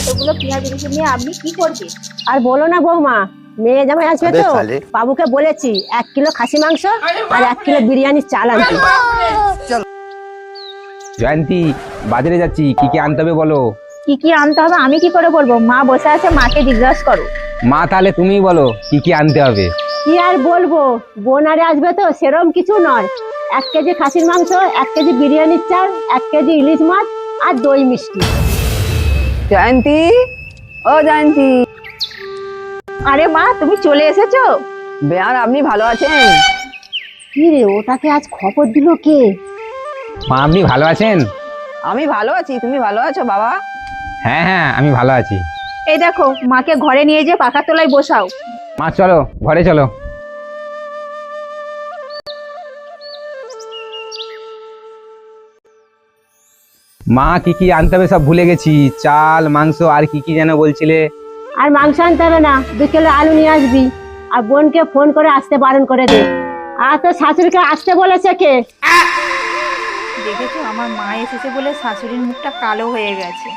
এতগুলো পেঁয়াজ রেখে নিয়ে আপনি কি করবেন? আর বলো না বৌমা, মেয়ে জামাই আসবে তো, বাবুকে বলেছি 1 কিলো খাসি মাংস আর 1 কিলো বিরিয়ানি চাল আনতে। জয়ন্তী, বাজারে যাচ্ছি, কি কি আনতে হবে বলো। কি কি আনতে হবে আমি কি করে বলবো? মা বসে আছে, মাকে জিজ্ঞাসা করো। মা তাহলে তুমিই বলো কি কি আনতে হবে। কি আর বলবো, বোনারে আসবে তো, সেরম কিছু নয়। 1 কেজি খাসির মাংস, 1 কেজি বিরিয়ানির চাল, 1 কেজি ইলিশ মাছ আর দই মিষ্টি। জয়ন্তী, ও জয়ন্তী। আরে মা, তুমি চলে এসেছো? বেয়ার, আপনি ভালো আছেন? কি রে, ওটাকে আজ খবর দিল কে? মা আপনি ভালো আছেন? আমি ভালো আছি, তুমি ভালো আছো বাবা? হ্যাঁ হ্যাঁ, আমি ভালো আছি। এই দেখো, মাকে ঘরে নিয়ে যে পাখার তলায় বসাও। মা চলো ঘরে চলো। মা কি কি আনতে হবে সব ভুলে গেছি, চাল মাংস আর কি কি যেন বলছিলে। আর মাংস আনতে হবে না, 2 কিলো আলু নিয়ে আসবি। আর বোনকে ফোন করে আসতে বারণ করে দে। আর তোর শাশুড়িকে আসতে বলেছে কে? দেখেছো, আমার মা এসেছে বলে শাশুড়ির মুখটা কালো হয়ে গেছে।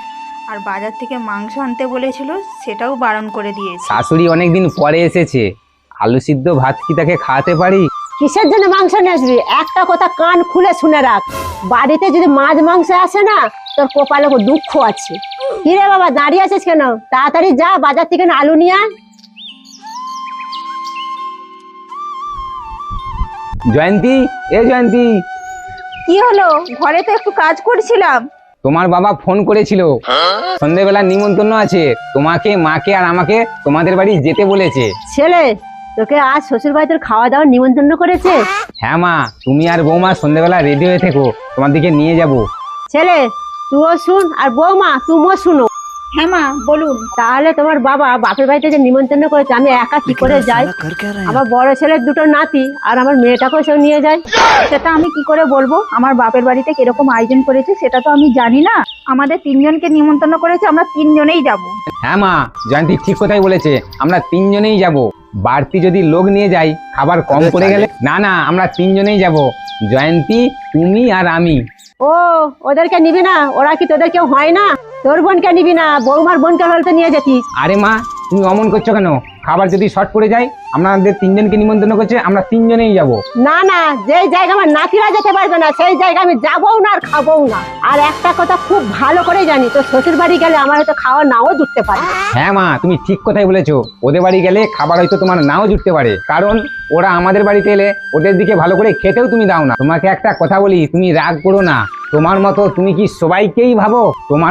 আর বাজার থেকে মাংস আনতে বলেছিল, সেটাও বারণ করে দিয়েছে। শাশুড়ি অনেকদিন পরে এসেছে, আলু সিদ্ধ ভাত কি তাকে খাওয়াতে পারি? কিসের জন্য মাংস নিয়ে আসবি? একটা কথা কান খুলে শুনে রাখ, বাড়িতে যদি মাছ মাংস আসে না, তোর কপালে দুঃখ আছে। কি রে বাবা, দাঁড়িয়ে আছিস কেন? তাড়াতাড়ি যা, বাজার থেকে না আলু নিয়ে আয়। জয়ন্তী, এ জয়ন্তী। কি হলো? ঘরে তো একটু কাজ করছিলাম। তোমার বাবা ফোন করেছিল, সন্ধ্যেবেলা নিমন্ত্রণ আছে, তোমাকে মাকে আর আমাকে তোমাদের বাড়ি যেতে বলেছে। ছেলে, তোকে আজ শ্বশুর বাড়িতে খাওয়া দাওয়ার নিমন্ত্রণ করেছে? হ্যাঁ মা, তুমি আর বৌমা সন্ধ্যেবেলা রেডি হয়ে থেকো, তোমার দিকে নিয়ে যাব। ছেলে, তুইও শুন, আর বৌমা তুমিও শুনো। হ্যাঁ মা, বলুন। তাহলে তোমার বাবা বাপের বাড়িতে যে নিমন্ত্রণ করেছে, আমি একা কি করে যাই? আমার বড় ছেলের 2টো নাতি আর আমার মেয়েটাকেও সে নিয়ে যায়। সেটা আমি কি করে বলবো? আমার বাপের বাড়িতে কিরকম আয়োজন করেছে সেটা তো আমি জানি না। আমাদের 3জনকে নিমন্ত্রণ করেছে, আমরা 3জনেই যাব। হ্যাঁ মা, জয়ন্তী ঠিক কথাই বলেছে, আমরা 3জনেই যাব। বাড়তি যদি লোক নিয়ে যাই, খাবার কম পড়ে গেলে। না না, আমরা 3জনেই যাব, জয়ন্তী, তুমি আর আমি। ও, ওদেরকে নিবি না? ওরা কি তোদের কেউ হয় না? তোর বোনকে নিবি না? বৌমার বোনকে হলে তো নিয়ে যেতিস। আরে মা, তুমি অমন করছো কেন? খাবার যদি শর্ট পড়ে যায়, আমাদের 3জনকে নিমন্ত্রণ করছে, আমরা 3জনেই যাব। না না, যেই জায়গা আমার নাতিরা যেতে পারবে না, সেই জায়গা আমি যাবও না আর খাবও না। আর একটা কথা খুব ভালো করে জানি, তোর শ্বশুর বাড়ি গেলে আমার হয়তো খাওয়া নাও জুটতে পারে। হ্যাঁ মা, তুমি ঠিক কথাই বলেছো, ওদের বাড়ি গেলে খাবার হয়তো তোমার নাও জুটতে পারে, কারণ ওরা আমাদের বাড়িতে এলে ওদের দিকে ভালো করে খেতেও তুমি দাও না। তোমাকে একটা কথা বলি, তুমি রাগ করো না। তোমার মতো তুমি কি সবাইকেই ভাবো? তোমার